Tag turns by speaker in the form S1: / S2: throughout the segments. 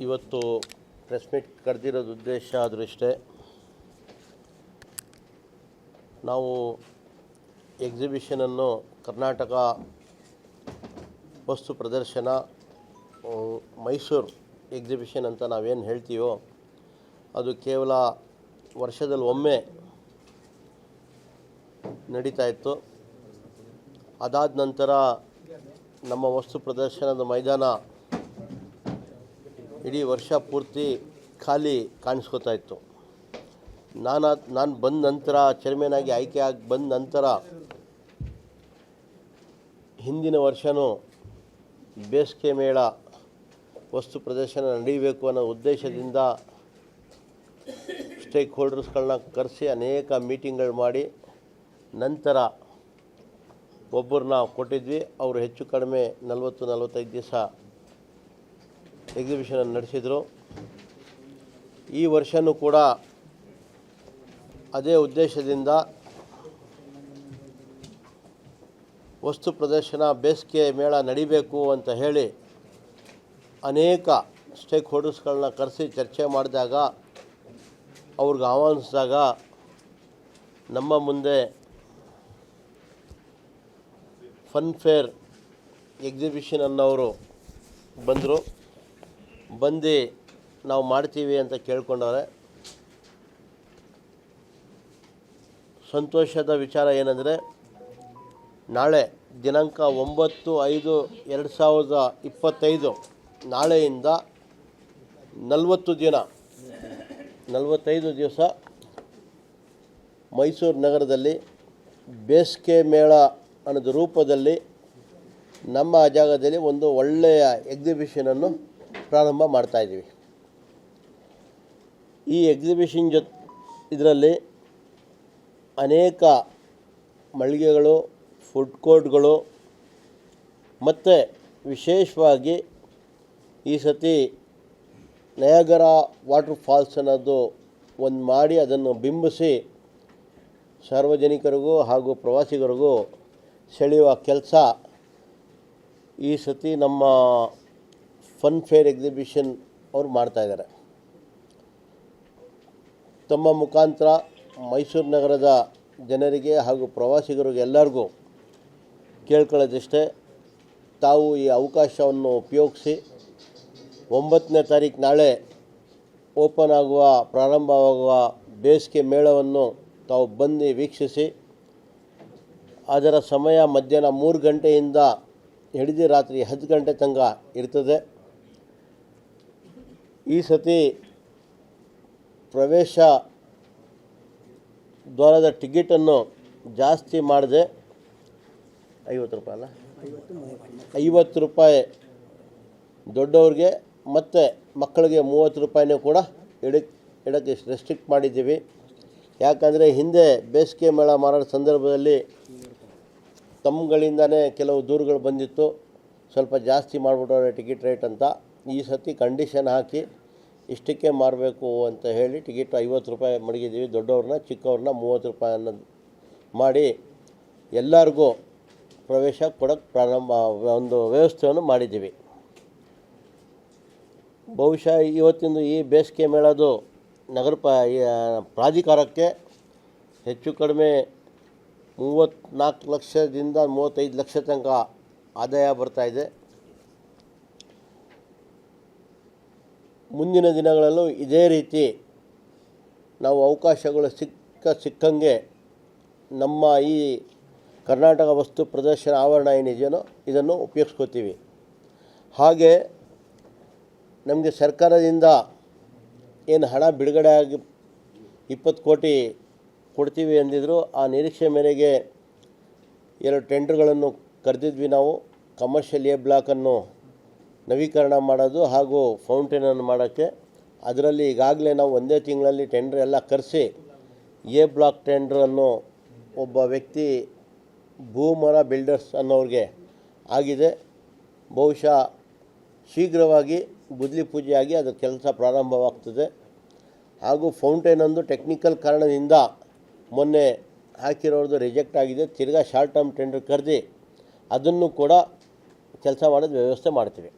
S1: ಇವತ್ತು press meet ಕರೆದಿರೋದು ಉದ್ದೇಶ ಆದರೂ ಇಷ್ಟೇ. ನಾವು ಎಕ್ಸಿಬಿಷನನ್ನು ಕರ್ನಾಟಕ ವಸ್ತು ಪ್ರದರ್ಶನ ಮೈಸೂರು ಎಕ್ಸಿಬಿಷನ್ ಅಂತ ನಾವೇನು ಹೇಳ್ತೀವೋ ಅದು ಕೇವಲ ವರ್ಷದಲ್ಲಿ ಒಮ್ಮೆ ನಡೀತಾ ಇತ್ತು. ಅದಾದ ನಂತರ ನಮ್ಮ ವಸ್ತು ಪ್ರದರ್ಶನದ ಮೈದಾನ ಇಡೀ ವರ್ಷ ಪೂರ್ತಿ ಖಾಲಿ ಕಾಣಿಸ್ಕೋತಾ ಇತ್ತು. ನಾನು ಬಂದ ನಂತರ ಚೇರ್ಮನ್ ಆಗಿ ಆಯ್ಕೆ ಆಗಿ ಬಂದ ನಂತರ ಹಿಂದಿನ ವರ್ಷವೂ ಬೇಸಿಗೆ ಮೇಳ ವಸ್ತು ಪ್ರದರ್ಶನ ನಡೀಬೇಕು ಅನ್ನೋ ಉದ್ದೇಶದಿಂದ ಸ್ಟೇಕ್ ಹೋಲ್ಡರ್ಸ್ಗಳನ್ನ ಕರೆಸಿ ಅನೇಕ ಮೀಟಿಂಗ್ಗಳು ಮಾಡಿ ನಂತರ ಒಬ್ಬರನ್ನ ಕೊಟ್ಟಿದ್ವಿ. ಅವರು ಹೆಚ್ಚು ಕಡಿಮೆ 40-45 ದಿವಸ ಎಕ್ಸಿಬಿಷನನ್ನು ನಡೆಸಿದರು. ಈ ವರ್ಷವೂ ಕೂಡ ಅದೇ ಉದ್ದೇಶದಿಂದ ವಸ್ತು ಪ್ರದರ್ಶನ ಬೇಸಿಗೆ ಮೇಳ ನಡಿಬೇಕು ಅಂತ ಹೇಳಿ ಅನೇಕ ಸ್ಟೇಕ್ ಹೋಲ್ಡರ್ಸ್ಗಳನ್ನ ಕರೆಸಿ ಚರ್ಚೆ ಮಾಡಿದಾಗ ಅವ್ರಿಗೆ ಆಹ್ವಾನಿಸಿದಾಗ ನಮ್ಮ ಮುಂದೆ ಫನ್ ಫೇರ್ ಎಕ್ಸಿಬಿಷನ್ ಅನ್ನೋರು ಬಂದರು. ಬಂದು ನಾವು ಮಾಡ್ತೀವಿ ಅಂತ ಕೇಳ್ಕೊಂಡವ್ರೆ. ಸಂತೋಷದ ವಿಚಾರ ಏನಂದರೆ ನಾಳೆ ದಿನಾಂಕ 9/5/2025 ನಾಳೆಯಿಂದ 45 ದಿವಸ ಮೈಸೂರು ನಗರದಲ್ಲಿ ಬೇಸಿಗೆ ಮೇಳ ಅನ್ನೋದು ರೂಪದಲ್ಲಿ ನಮ್ಮ ಜಾಗದಲ್ಲಿ ಒಂದು ಒಳ್ಳೆಯ ಎಕ್ಸಿಬಿಷನನ್ನು ಪ್ರಾರಂಭ ಮಾಡ್ತಾಯಿದ್ದೀವಿ. ಈ ಎಕ್ಸಿಬಿಷನ್ ಇದರಲ್ಲಿ ಅನೇಕ ಮಳಿಗೆಗಳು, ಫುಡ್ ಕೋರ್ಟ್ಗಳು ಮತ್ತು ವಿಶೇಷವಾಗಿ ಈ ಸತಿ ನಯಾಗರ ವಾಟರ್ ಫಾಲ್ಸ್ ಅನ್ನೋದು ಒಂದು ಮಾಡಿ ಅದನ್ನು ಬಿಂಬಿಸಿ ಸಾರ್ವಜನಿಕರಿಗೂ ಹಾಗೂ ಪ್ರವಾಸಿಗರಿಗೂ ಸೆಳೆಯುವ ಕೆಲಸ ಈ ಸತಿ ನಮ್ಮ ಫನ್ ಫೇರ್ ಎಕ್ಸಿಬಿಷನ್ ಅವರು ಮಾಡ್ತಾಯಿದ್ದಾರೆ. ತಮ್ಮ ಮುಖಾಂತರ ಮೈಸೂರು ನಗರದ ಜನರಿಗೆ ಹಾಗೂ ಪ್ರವಾಸಿಗರಿಗೆ ಎಲ್ಲರಿಗೂ ಕೇಳ್ಕೊಳ್ಳೋದಿಷ್ಟೇ, ತಾವು ಈ ಅವಕಾಶವನ್ನು ಉಪಯೋಗಿಸಿ 9ನೇ ತಾರೀಕು ನಾಳೆ ಓಪನ್ ಆಗುವ ಪ್ರಾರಂಭವಾಗುವ ಬೇಸಿಗೆ ಮೇಳವನ್ನು ತಾವು ಬಂದು ವೀಕ್ಷಿಸಿ. ಅದರ ಸಮಯ ಮಧ್ಯಾಹ್ನ 3 ಗಂಟೆಯಿಂದ ಹಿಡಿದು ರಾತ್ರಿ 10 ಗಂಟೆ ತನಕ ಇರ್ತದೆ. ಈ ಸತಿ ಪ್ರವೇಶ ದ್ವಾರದ ಟಿಕೆಟನ್ನು ಜಾಸ್ತಿ ಮಾಡದೆ 50 ರೂಪಾಯಿ ಅಲ್ಲ 50 ರೂಪಾಯಿ ದೊಡ್ಡವ್ರಿಗೆ ಮತ್ತು ಮಕ್ಕಳಿಗೆ 30 ರೂಪಾಯಿನೂ ಕೂಡ ಇಡಕ್ಕೆ ರೆಸ್ಟ್ರಿಕ್ಟ್ ಮಾಡಿದ್ದೀವಿ. ಯಾಕಂದರೆ ಹಿಂದೆ ಬೇಸಿಗೆ ಮೇಳ ಮಾರಾಟ ಸಂದರ್ಭದಲ್ಲಿ ತಮ್ಮಗಳಿಂದನೇ ಕೆಲವು ದೂರುಗಳು ಬಂದಿತ್ತು, ಸ್ವಲ್ಪ ಜಾಸ್ತಿ ಮಾಡಿಬಿಟ್ಟವ್ರೆ ಟಿಕೆಟ್ ರೇಟ್ ಅಂತ. ಈ ಸತಿ ಕಂಡೀಷನ್ ಹಾಕಿ ಇಷ್ಟಕ್ಕೆ ಮಾರಬೇಕು ಅಂತ ಹೇಳಿ ಟಿಕೆಟ್ 50 ರೂಪಾಯಿ ಮಡಗಿದ್ದೀವಿ. ದೊಡ್ಡವ್ರನ್ನ ಚಿಕ್ಕವ್ರನ್ನ 30 ರೂಪಾಯಿ ಅನ್ನೋದು ಮಾಡಿ ಎಲ್ಲರಿಗೂ ಪ್ರವೇಶ ಕೊಡೋಕ್ಕೆ ಒಂದು ವ್ಯವಸ್ಥೆಯನ್ನು ಮಾಡಿದ್ದೀವಿ. ಬಹುಶಃ ಇವತ್ತಿಂದು ಈ ಬೇಸಿಗೆ ಮೇಳದು ನಗರ ಪ್ರಾಧಿಕಾರಕ್ಕೆ ಹೆಚ್ಚು ಕಡಿಮೆ 34 ಲಕ್ಷದಿಂದ 35 ಲಕ್ಷ ತನಕ ಆದಾಯ ಬರ್ತಾಯಿದೆ. ಮುಂದಿನ ದಿನಗಳಲ್ಲೂ ಇದೇ ರೀತಿ ನಾವು ಅವಕಾಶಗಳು ಸಿಕ್ಕಂಗೆ ನಮ್ಮ ಈ ಕರ್ನಾಟಕ ವಸ್ತು ಪ್ರದರ್ಶನ ಆವರಣ ಏನಿದೆಯೋ ಇದನ್ನು ಉಪಯೋಗಿಸ್ಕೋತೀವಿ. ಹಾಗೆ ನಮಗೆ ಸರ್ಕಾರದಿಂದ ಏನು ಹಣ ಬಿಡುಗಡೆ ಆಗಿ 20 ಕೋಟಿ ಕೊಡ್ತೀವಿ ಅಂದಿದ್ರು. ಆ ನಿರೀಕ್ಷೆ ಮೇರೆಗೆ 2 ಟೆಂಡರ್ಗಳನ್ನು ಕರೆದಿದ್ವಿ ನಾವು. ಕಮರ್ಷಿಯಲ್ ಎ ಬ್ಲಾಕನ್ನು ನವೀಕರಣ ಮಾಡೋದು ಹಾಗೂ ಫೌಂಟೇನನ್ನು ಮಾಡೋಕ್ಕೆ. ಅದರಲ್ಲಿ ಈಗಾಗಲೇ ನಾವು ಒಂದೇ ತಿಂಗಳಲ್ಲಿ ಟೆಂಡರ್ ಎಲ್ಲ ಕರೆಸಿ ಎ ಬ್ಲಾಕ್ ಟೆಂಡ್ರನ್ನು ಒಬ್ಬ ವ್ಯಕ್ತಿ ಭೂಮರ ಬಿಲ್ಡರ್ಸ್ ಅನ್ನೋರಿಗೆ ಆಗಿದೆ. ಬಹುಶಃ ಶೀಘ್ರವಾಗಿ ಗುದ್ದಲಿ ಪೂಜೆಯಾಗಿ ಅದರ ಕೆಲಸ ಪ್ರಾರಂಭವಾಗ್ತದೆ. ಹಾಗೂ ಫೌಂಟೇನೊಂದು ಟೆಕ್ನಿಕಲ್ ಕಾರಣದಿಂದ ಮೊನ್ನೆ ಹಾಕಿರೋದು ರಿಜೆಕ್ಟ್ ಆಗಿದೆ. ತಿರ್ಗಾ ಶಾರ್ಟ್ ಟರ್ಮ್ ಟೆಂಡರ್ ಕರೆದು ಅದನ್ನು ಕೂಡ ಕೆಲಸ ಮಾಡೋದು ವ್ಯವಸ್ಥೆ ಮಾಡ್ತೀವಿ.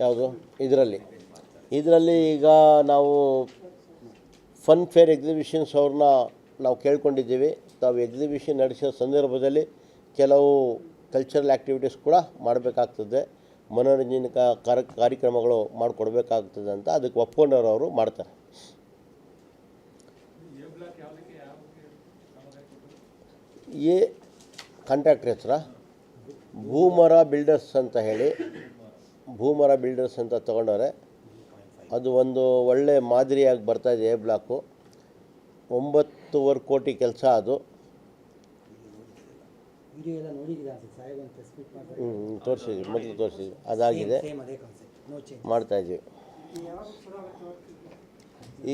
S1: ಯಾವುದು ಇದರಲ್ಲಿ ಈಗ ನಾವು ಫನ್ ಫೇರ್ ಎಕ್ಸಿಬಿಷನ್ಸ್ ಅವ್ರನ್ನ ನಾವು ಕೇಳ್ಕೊಂಡಿದ್ದೀವಿ. ತಾವು ಎಕ್ಸಿಬಿಷನ್ ನಡೆಸೋ ಸಂದರ್ಭದಲ್ಲಿ ಕೆಲವು ಕಲ್ಚರಲ್ ಆ್ಯಕ್ಟಿವಿಟೀಸ್ ಕೂಡ ಮಾಡಬೇಕಾಗ್ತದೆ, ಮನೋರಂಜನೆ ಕಾರ್ಯಕ್ರಮಗಳು ಮಾಡಿಕೊಡ್ಬೇಕಾಗ್ತದೆ ಅಂತ ಅದಕ್ಕೆ ಒಪ್ಕೊಂಡವರು ಅವರು ಮಾಡ್ತಾರೆ. ಎ ಕಾಂಟ್ರಾಕ್ಟ್ರ್ ಹೆಸರ ಭೂಮರ ಬಿಲ್ಡರ್ಸ್ ಅಂತ ಹೇಳಿ ಭೂಮರ ಬಿಲ್ಡರ್ಸ್ ಅಂತ ತೊಗೊಂಡವ್ರೆ. ಅದು ಒಂದು ಒಳ್ಳೆ ಮಾದರಿಯಾಗಿ ಬರ್ತಾಯಿದೆ. ಎ ಬ್ಲಾಕು 9.5 ಕೋಟಿ ಕೆಲಸ. ಅದು ತೋರಿಸಿದ್ವಿ, ಮೊದಲು ತೋರಿಸಿದ್ವಿ, ಅದಾಗಿದೆ, ಮಾಡ್ತಾಯಿದ್ವಿ.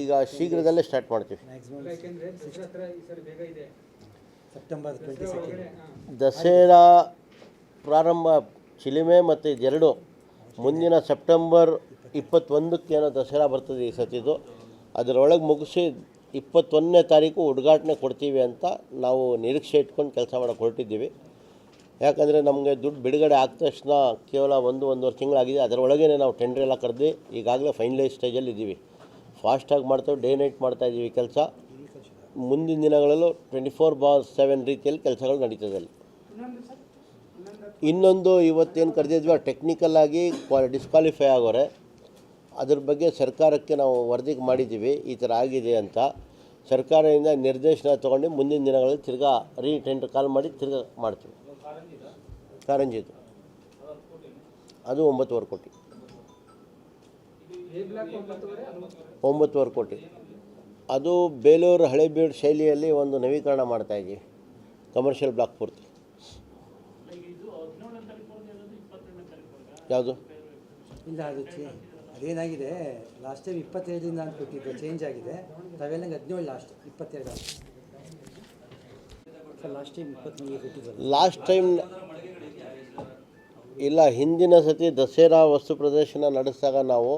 S1: ಈಗ ಶೀಘ್ರದಲ್ಲೇ ಸ್ಟಾರ್ಟ್ ಮಾಡ್ತೀವಿ. ದಸರಾ ಪ್ರಾರಂಭ ಚಿಲಿಮೆ ಮತ್ತು ಇದೆರಡು ಮುಂದಿನ ಸೆಪ್ಟೆಂಬರ್ 21ಕ್ಕೆ ಏನೋ ದಸರಾ ಬರ್ತದೆ ಈ ಸತಿದು. ಅದರೊಳಗೆ ಮುಗಿಸಿ 21ನೇ ತಾರೀಕು ಉದ್ಘಾಟನೆ ಕೊಡ್ತೀವಿ ಅಂತ ನಾವು ನಿರೀಕ್ಷೆ ಇಟ್ಕೊಂಡು ಕೆಲಸ ಮಾಡೋಕ್ಕೆ ಹೊರಟಿದ್ದೀವಿ. ಯಾಕಂದರೆ ನಮಗೆ ದುಡ್ಡು ಬಿಡುಗಡೆ ಆದ ತಕ್ಷಣ ಕೇವಲ 1-1.5 ತಿಂಗಳಾಗಿದೆ. ಅದರೊಳಗೇ ನಾವು ಟೆಂಡ್ರ್ ಎಲ್ಲ ಕರೆದು ಈಗಾಗಲೇ ಫೈನಲೈಸ್ ಸ್ಟೇಜಲ್ಲಿ ಇದ್ದೀವಿ. ಫಾಸ್ಟಾಗಿ ಮಾಡ್ತೇವೆ, ಡೇ ನೈಟ್ ಮಾಡ್ತಾಯಿದ್ದೀವಿ ಕೆಲಸ. ಮುಂದಿನ ದಿನಗಳಲ್ಲೂ 24/7 ರೀತಿಯಲ್ಲಿ ಕೆಲಸಗಳು ನಡೀತದೆ ಅಲ್ಲಿ. ಇನ್ನೊಂದು ಇವತ್ತೇನು ಕರೆದಿದ್ವಿ ಟೆಕ್ನಿಕಲ್ಲಾಗಿ ಡಿಸ್ಕ್ವಾಲಿಫೈ ಆಗೋರೆ, ಅದ್ರ ಬಗ್ಗೆ ಸರ್ಕಾರಕ್ಕೆ ನಾವು ವರದಿಗೆ ಮಾಡಿದ್ದೀವಿ, ಈ ಥರ ಆಗಿದೆ ಅಂತ. ಸರ್ಕಾರದಿಂದ ನಿರ್ದೇಶನ ತೊಗೊಂಡು ಮುಂದಿನ ದಿನಗಳಲ್ಲಿ ತಿರ್ಗಾ ಟೆಂಡರ್ ಕಾಲ್ ಮಾಡಿ ತಿರ್ಗಾ ಮಾಡ್ತೀವಿ. ಕಾರಂಜಿದು ಅದು 9.5 ಕೋಟಿ. 9.5 ಕೋಟಿ. ಅದು ಬೇಲೂರು ಹಳೇಬೀಡು ಶೈಲಿಯಲ್ಲಿ ಒಂದು ನವೀಕರಣ ಮಾಡ್ತಾಯಿದ್ದೀವಿ, ಕಮರ್ಷಿಯಲ್ ಬ್ಲಾಕ್ ಪೂರ್ತಿ. ಯಾವುದು
S2: ಇಲ್ಲ, ಅದೇನಾಗಿದೆ, ಲಾಸ್ಟ್ ಟೈಮ್ 27ರಿಂದ ಅಂತ ಕೊಟ್ಟಿದ್ದು, ಚೇಂಜ್ ಆಗಿದೆ. ತಾವೆಲ್ಲ 17 ಲಾಸ್ಟ್ 22 ಲಾಸ್ಟ್ ಟೈಮ್ 23 ಕೊಟ್ಟಿದ್ದು.
S1: ಲಾಸ್ಟ್ ಟೈಮ್ ಇಲ್ಲ, ಹಿಂದಿನ ಸತಿ ದಸರಾ ವಸ್ತು ಪ್ರದರ್ಶನ ನಡೆಸಿದಾಗ ನಾವು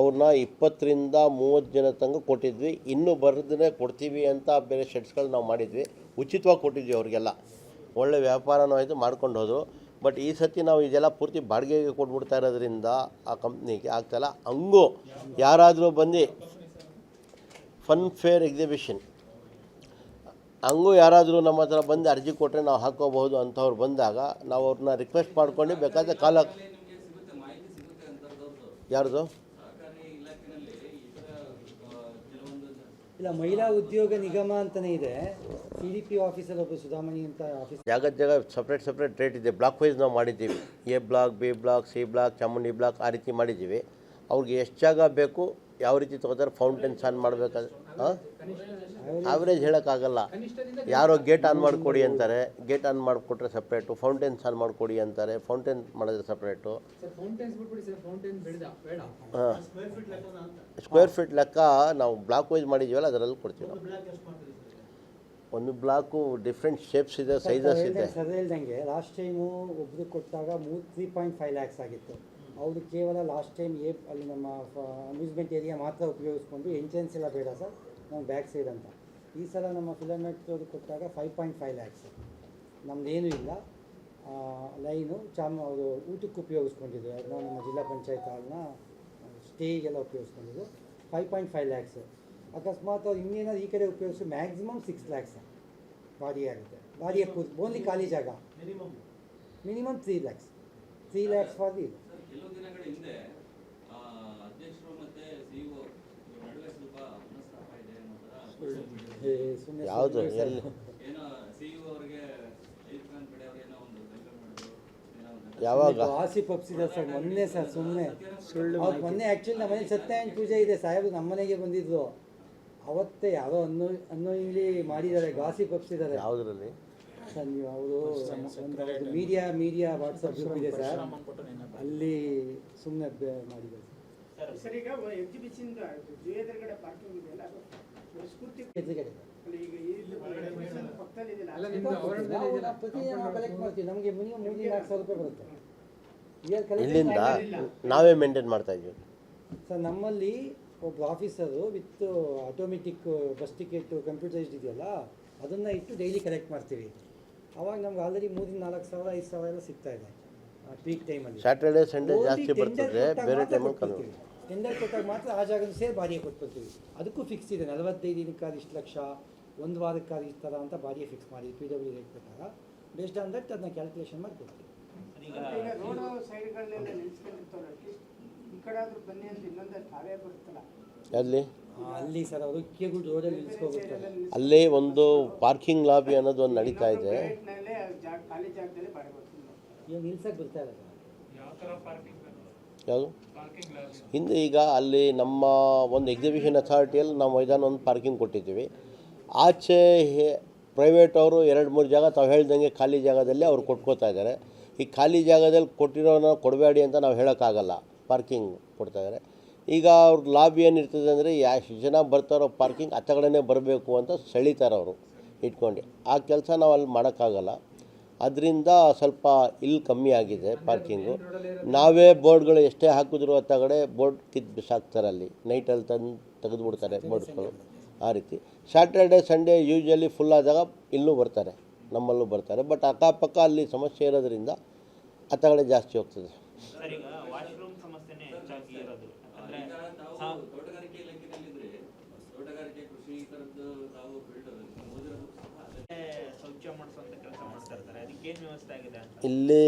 S1: ಅವ್ರನ್ನ 20ರಿಂದ 30 ಜನ ತನಕ ಕೊಟ್ಟಿದ್ವಿ. ಇನ್ನೂ ಬರೆದೇ ಕೊಡ್ತೀವಿ ಅಂತ ಬೇರೆ ಶೆಡ್ಸ್ಗಳು ನಾವು ಮಾಡಿದ್ವಿ, ಉಚಿತವಾಗಿ ಕೊಟ್ಟಿದ್ವಿ ಅವ್ರಿಗೆಲ್ಲ. ಒಳ್ಳೆ ವ್ಯಾಪಾರನೂ ಆಯಿತು, ಮಾಡ್ಕೊಂಡು ಹೋದರು. ಬಟ್ ಈ ಸತಿ ನಾವು ಇದೆಲ್ಲ ಪೂರ್ತಿ ಬಾಡಿಗೆಗೆ ಕೊಟ್ಬಿಡ್ತಾ ಇರೋದ್ರಿಂದ ಆ ಕಂಪ್ನಿಗೆ ಆಗ್ತಾಯಿಲ್ಲ. ಹಂಗೂ ಯಾರಾದರೂ ಬಂದು ಫನ್ ಫೇರ್ ಎಕ್ಸಿಬಿಷನ್ ಹಂಗೂ ಯಾರಾದರೂ ನಮ್ಮ ಹತ್ರ ಬಂದು ಅರ್ಜಿ ಕೊಟ್ಟರೆ ನಾವು ಹಾಕೋಬಹುದು ಅಂಥವ್ರು ಬಂದಾಗ ನಾವು ಅವ್ರನ್ನ ರಿಕ್ವೆಸ್ಟ್ ಮಾಡ್ಕೊಂಡು ಬೇಕಾದರೆ ಕಾಲ. ಯಾರ್ದು
S2: ಇಲ್ಲ, ಮಹಿಳಾ ಉದ್ಯೋಗ ನಿಗಮ ಅಂತಲೇ ಇದೆ. CDP ಆಫೀಸರ್ ಒಬ್ಬರು ಸುಧಾಮಣಿ ಅಂತ ಆಫೀಸ್.
S1: ಜಾಗ ಸಪ್ರೇಟ್ ರೇಟ್ ಇದೆ. ಬ್ಲಾಕ್ ವೈಸ್ ನಾವು ಮಾಡಿದ್ದೀವಿ. A block, B block, C block, Chamundi block, ಆ ರೀತಿ ಮಾಡಿದ್ದೀವಿ. ಅವ್ರಿಗೆ ಎಷ್ಟು ಜಾಗ ಬೇಕು, ಯಾವ ರೀತಿ ತೊಗೋತಾರೆ, ಫೌಂಟೇನ್ಸ್ ಆನ್ ಮಾಡಬೇಕಾದ್ರೆ ಆವ್ರೇಜ್ ಹೇಳೋಕ್ಕಾಗಲ್ಲ. ಯಾರೋ ಗೇಟ್ ಆನ್ ಮಾಡಿಕೊಡಿ ಅಂತಾರೆ, ಗೇಟ್ ಆನ್ ಮಾಡಿಕೊಟ್ರೆ ಸಪ್ರೇಟು. ಫೌಂಟೇನ್ಸ್ ಆನ್ ಮಾಡಿಕೊಡಿ ಅಂತಾರೆ, ಫೌಂಟೇನ್ ಮಾಡಿದ್ರೆ ಸಪ್ರೇಟು. ಹಾಂ, ಸ್ಕ್ವೇರ್ ಫೀಟ್ ಲೆಕ್ಕ ನಾವು ಬ್ಲಾಕ್ ವೈಸ್ ಮಾಡಿದ್ದೀವಲ್ಲ ಅದರಲ್ಲಿ ಕೊಡ್ತೀವಿ ನಾವು. ಒಂದು ಬ್ಲಾಕು ಡಿಫ್ರೆಂಟ್ ಶೇಪ್ಸ್ ಇದೆ, ಸೈಜಸ್ ಇದೆ.
S2: ಸರ್ ಹೇಳ್ದಂಗೆ ಲಾಸ್ಟ್ ಟೈಮು ಒಬ್ರು ಕೊಟ್ಟಾಗ 3.5 ಲ್ಯಾಕ್ಸ್ ಆಗಿತ್ತು. ಅವರು ಕೇವಲ ಲಾಸ್ಟ್ ಟೈಮ್ ಅಲ್ಲಿ ನಮ್ಮ ಅಮ್ಯೂಸ್ಮೆಂಟ್ ಏರಿಯಾ ಮಾತ್ರ ಉಪಯೋಗಿಸ್ಕೊಂಡು ಎಂಟ್ರೆನ್ಸ್ ಎಲ್ಲ ಬೇಡ ಸರ್, ನಮ್ಮ ಬ್ಯಾಕ್ ಸೈಡ್ ಅಂತ. ಈ ಸಲ ನಮ್ಮ ಫಿಲಮೆಂಟ್ ಅವ್ರಿಗೆ ಕೊಟ್ಟಾಗ 5.5 ಲ್ಯಾಕ್ಸ್. ನಮ್ಮದೇನೂ ಇಲ್ಲ, ಲೈನು ಅವರು ಊಟಕ್ಕೆ ಉಪಯೋಗಿಸ್ಕೊಂಡಿದ್ರು. ಅದನ್ನ ನಮ್ಮ ಜಿಲ್ಲಾ ಪಂಚಾಯತ್ ಹಾಲ್ನ ಸ್ಟೇಗೆಲ್ಲ ಉಪಯೋಗಿಸ್ಕೊಂಡಿದ್ದು. 5.5 ಲ್ಯಾಕ್ಸ್. ಅಕಸ್ಮಾತ್ ಅವ್ರು ಇನ್ನೇನಾದ್ರು ಈ ಕಡೆ ಉಪಯೋಗಿಸಿ ಮ್ಯಾಕ್ಸಿಮಮ್ 6 ಲ್ಯಾಕ್ಸ್ ಬಾಡಿಗೆ ಆಗುತ್ತೆ. ಬಾಡಿಗೆ ಓನ್ಲಿ ಖಾಲಿ ಜಾಗ minimum 3 lakhs. 3 lakhs for the.
S3: ಕೆಲವು ದಿನಗಳ ಹಿಂದೆ ಅಧ್ಯಕ್ಷರು ಮತ್ತೆ ಸಿಇಒ ನಡುವೆ ಸ್ವಲ್ಪ ಮನಸ್ತಾಪ ಇದೆ ಅನ್ನೋ ಥರ
S1: ಯಾವುದು ಎಲ್ಲಿ
S3: ಏನೋ ಸಿಇಒ ಅವರಿಗೆ ಐದು ಖಾನ್ ಕಡೆ ಅವ್ರು ಏನೋ ಒಂದು ಬೆಂಬಲ ಮಾಡಿದ್ರು.
S1: ಯಾವಾಗ
S2: ಆಸಿಫ್ ಅಪ್ಸಿದ ಸರ್ ಮೊನ್ನೆ ಸರ್ ಸುಮ್ಮನೆ ಅವ್ರು ಮೊನ್ನೆ ಆ್ಯಕ್ಚುಲಿ ನಮ್ಮ ಮನೇಲಿ ಸತ್ಯನಾರಾಯಣ ಪೂಜೆ ಇದೆ, ಸಾಹೇಬರು ನಮ್ಮ ಮನೆಗೆ ಬಂದಿದ್ರು. ಅವತ್ತೇ ಯಾರೋ ಅನ್ನೋಯಿಂಗ್ಲಿ ಮಾಡಿದ್ದಾರೆ, ಗಾಸಿಪ್ ಅಪ್ಸಿದ್ದಾರೆ.
S1: ಯಾವುದರಲ್ಲಿ
S2: ಸರ್ ನೀವು ಅವರು ಒಂದು ಮೀಡಿಯಾ ವಾಟ್ಸಪ್ ಗ್ರೂಪ್ ಇದೆ ಸರ್, ಅಲ್ಲಿ ಸುಮ್ಮನೆ ಮಾಡಿದ್ದಾರೆ
S4: ಸರ್. ಈಗ ಎಕ್ಸಿಬಿಷನ್ ಎದುರುಗಡೆ ಪಾರ್ಕಿಂಗ್ ಇದೆಯಲ್ಲ, ಅದು ಸ್ಫೂರ್ತಿ
S2: ಎದುರುಗಡೆ ಪ್ರತಿ ಕಲೆಕ್ಟ್ ಮಾಡ್ತೀವಿ. ನಮಗೆ ಮಿನಿಮಮ್ 3-4 ಸಾವಿರ ರೂಪಾಯಿ ಬರುತ್ತೆ.
S1: ಇಲ್ಲಿಂದ ನಾವೇ ಮೇಂಟೈನ್ ಮಾಡ್ತಾ ಇದ್ದೀವಿ
S2: ಸರ್. ನಮ್ಮಲ್ಲಿ ಒಬ್ಬ officer with automatic bus ticket computerised ಇದೆಯಲ್ಲ, ಅದನ್ನು ಇಟ್ಟು ಡೈಲಿ ಕಲೆಕ್ಟ್ ಮಾಡ್ತೀವಿ. ಆವಾಗ ನಮ್ಗೆ ಆಲ್ರೆಡಿ 3-4 ಸಾವಿರ 5 ಸಾವಿರ ಎಲ್ಲ ಸಿಗ್ತಾಯಿದೆ. ಪೀಕ್ ಟೈಮಲ್ಲಿ
S1: ಸ್ಯಾಟರ್ಡೆ ಸಂಡೇ ಜಾಸ್ತಿ ಬರ್ತದೆ, ಬೇರೆ ಟೈಮಲ್ಲಿ ಕಮ್ಮಿ.
S2: ಟೆಂಡರ್ ಕೊಟ್ಟಾಗ ಮಾತ್ರ ಆ ಜಾಗದ ಸೇರಿ ಬಾಡಿಗೆ ಕೊಟ್ಕೊಳ್ತೀವಿ. ಅದಕ್ಕೂ ಫಿಕ್ಸ್ ಇದೆ, 45 ದಿನಕ್ಕಾದ ಇಷ್ಟು ಲಕ್ಷ, ಒಂದು ವಾರಕ್ಕಾದ ಇಷ್ಟು ಥರ ಅಂತ ಬಾಡಿಗೆ ಫಿಕ್ಸ್ ಮಾಡಿ PW ರೇಟ್ ಪ್ರಕಾರ. ಬೇಸ್ಡ್ ಆನ್ ದಟ್ ಅದನ್ನ ಕ್ಯಾಲ್ಕುಲೇಷನ್ ಮಾಡಿ ಕೊಡ್ತೀವಿ.
S4: ಈಗ ರೋಡ್ ಸೈಡ್ಗಳನ್ನೆಲ್ಲ ನಿಲ್ಸ್ಕೊಂಡಿರ್ತಾರೆ, ಅಟ್ಲೀಸ್ಟ್ ಈ ಕಡೆ ಆದ್ರೂ ಬನ್ನಿ ಅಂತ ಇನ್ನೊಂದು ತಾವೇ ಬರುತ್ತಲ್ಲ
S1: ಅಲ್ಲಿ
S2: ಅಲ್ಲಿ ಸರ್ ಅವರು ಕೇಗುಡ್ ರೋಡಲ್ಲಿ ನಿಲ್ಸ್ಕೊಬಿಡ್ತಾರೆ.
S1: ಅಲ್ಲಿ ಒಂದು ಪಾರ್ಕಿಂಗ್ ಲಾಬಿ ಅನ್ನೋದು ಒಂದು ನಡೀತಾ ಇದೆ.
S4: ಖಾಲಿ ಜಾಗದಲ್ಲಿ ಬಾಡಿಗೆ ಬರ್ತೀನಿ.
S2: ಇವಾಗ ನಿಲ್ಸಕ್ಕೆ ಬರ್ತಾ ಇಲ್ಲ
S1: ಯಾವುದು ಹಿಂದೆ ಈಗ ಅಲ್ಲಿ ನಮ್ಮ ಒಂದು ಎಕ್ಸಿಬಿಷನ್ ಅಥಾರಿಟಿಯಲ್ಲಿ ನಾವು ಮೈದಾನ ಒಂದು ಪಾರ್ಕಿಂಗ್ ಕೊಟ್ಟಿದ್ದೀವಿ. ಆಚೆ ಪ್ರೈವೇಟ್ ಅವರು 2-3 ಜಾಗ ತಾವು ಹೇಳ್ದಂಗೆ ಖಾಲಿ ಜಾಗದಲ್ಲಿ ಅವ್ರು ಕೊಟ್ಕೋತಾ ಇದ್ದಾರೆ. ಈ ಖಾಲಿ ಜಾಗದಲ್ಲಿ ಕೊಟ್ಟಿರೋನ ಕೊಡಬೇಡಿ ಅಂತ ನಾವು ಹೇಳೋಕ್ಕಾಗಲ್ಲ, ಪಾರ್ಕಿಂಗ್ ಕೊಡ್ತಾಯಿದ್ದಾರೆ. ಈಗ ಅವ್ರ ಲಾಬಿ ಏನಿರ್ತದೆ ಅಂದರೆ ಎಷ್ಟು ಜನ ಬರ್ತಾರೋ ಪಾರ್ಕಿಂಗ್ ಕಡೆನೇ ಬರಬೇಕು ಅಂತ ಸೆಳೀತಾರೆ ಅವರು ಇಟ್ಕೊಂಡು. ಆ ಕೆಲಸ ನಾವು ಅಲ್ಲಿ ಮಾಡೋಕ್ಕಾಗಲ್ಲ. ಅದರಿಂದ ಸ್ವಲ್ಪ ಇಲ್ಲಿ ಕಮ್ಮಿ ಆಗಿದೆ ಪಾರ್ಕಿಂಗು. ನಾವೇ ಬೋರ್ಡ್ಗಳು ಎಷ್ಟೇ ಹಾಕಿದ್ರು ಕಡೆ ಬೋರ್ಡ್ ಕಿತ್ತು ಬಿಸಾಕ್ತಾರೆ, ಅಲ್ಲಿ ನೈಟಲ್ಲಿ ತಂದು ತೆಗೆದುಬಿಡ್ತಾರೆ ಬೋರ್ಡ್ಸ್ಗಳು. ಆ ರೀತಿ ಸ್ಯಾಟರ್ಡೆ ಸಂಡೇ ಯೂಶ್ವಲಿ ಫುಲ್ ಆದಾಗ ಇಲ್ಲೂ ಬರ್ತಾರೆ, ನಮ್ಮಲ್ಲೂ ಬರ್ತಾರೆ. ಬಟ್ ಅಕ್ಕಪಕ್ಕ ಅಲ್ಲಿ ಸಮಸ್ಯೆ ಇರೋದ್ರಿಂದ ಕಡೆ ಜಾಸ್ತಿ ಹೋಗ್ತದೆ.
S3: ಈಗ ತಾವು ತೋಟಗಾರಿಕೆ ಇಲಾಖೆಯಲ್ಲಿದ್ರೆ ತೋಟಗಾರಿಕೆ ಕೃಷಿ ಈ ಥರದ್ದು ತಾವು ಶೌಚ ಮಾಡಿಸುವಂಥ ಕೆಲಸ ಮಾಡ್ತಾ ಇರ್ತಾರೆ, ಅದಕ್ಕೇನು ವ್ಯವಸ್ಥೆ ಆಗಿದೆ ಅಂತ?
S1: ಇಲ್ಲಿ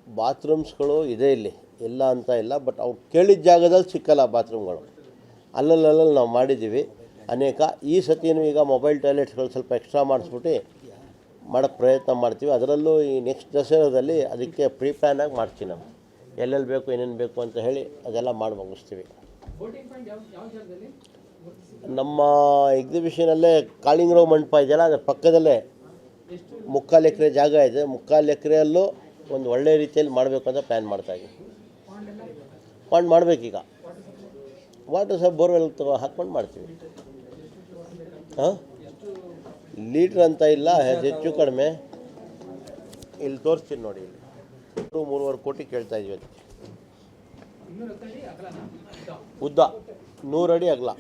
S1: ಬಾತ್ರೂಮ್ಸ್ಗಳು ಇದೆ, ಇಲ್ಲಿ ಇಲ್ಲ ಅಂತ ಇಲ್ಲ. ಬಟ್ ಅವ್ರು ಕೇಳಿದ ಜಾಗದಲ್ಲಿ ಸಿಕ್ಕಲ್ಲ ಬಾತ್ರೂಮ್ಗಳು. ಅಲ್ಲಲ್ಲಿ ನಾವು ಮಾಡಿದ್ದೀವಿ ಅನೇಕ. ಈ ಸತಿನೂ ಈಗ ಮೊಬೈಲ್ ಟಾಯ್ಲೆಟ್ಸ್ಗಳು ಸ್ವಲ್ಪ ಎಕ್ಸ್ಟ್ರಾ ಮಾಡಿಸ್ಬಿಟ್ಟು ಮಾಡೋಕ್ಕೆ ಪ್ರಯತ್ನ ಮಾಡ್ತೀವಿ. ಅದರಲ್ಲೂ ಈ ನೆಕ್ಸ್ಟ್ ದಸರಾದಲ್ಲಿ ಅದಕ್ಕೆ ಪ್ರೀ ಪ್ಲ್ಯಾನಾಗಿ ಮಾಡ್ತೀವಿ ನಾವು. ಎಲ್ಲೆಲ್ಲಿ ಬೇಕು ಏನೇನು ಬೇಕು ಅಂತ ಹೇಳಿ ಅದೆಲ್ಲ ಮಾಡಿ ಮುಗಿಸ್ತೀವಿ. ನಮ್ಮ ಎಕ್ಸಿಬಿಷನಲ್ಲೇ ಕಾಳಿಂಗರಾವ್ ಮಂಟಪ ಇದೆಯಲ್ಲ, ಅದರ ಪಕ್ಕದಲ್ಲೇ 3/4 ಎಕರೆ ಜಾಗ ಇದೆ. 3/4 ಎಕರೆಯಲ್ಲೂ ಒಂದು ಒಳ್ಳೆಯ ರೀತಿಯಲ್ಲಿ ಮಾಡಬೇಕು ಅಂತ ಪ್ಲ್ಯಾನ್ ಮಾಡ್ತಾಯಿದ್ದೀವಿ. ಪಾಂಡ್ ಮಾಡಬೇಕೀಗ, ವಾಟರ್ ಸಹ ಬೋರ್ವೆಲ್ ಹಾಕ್ಕೊಂಡು ಮಾಡ್ತೀವಿ. ಹಾಂ, ಲೀಟ್ರ್ ಅಂತ ಇಲ್ಲ, ಹೆಚ್ಚು ಕಡಿಮೆ ಇಲ್ಲಿ ತೋರಿಸ್ತೀನಿ ನೋಡಿ. ಇಲ್ಲಿ 3.5 ಕೋಟಿ ಕೇಳ್ತಾಯಿದ್ವಿ ಅದಕ್ಕೆ. ಉದ್ದ 100 ಅಡಿ ಅಗಲ.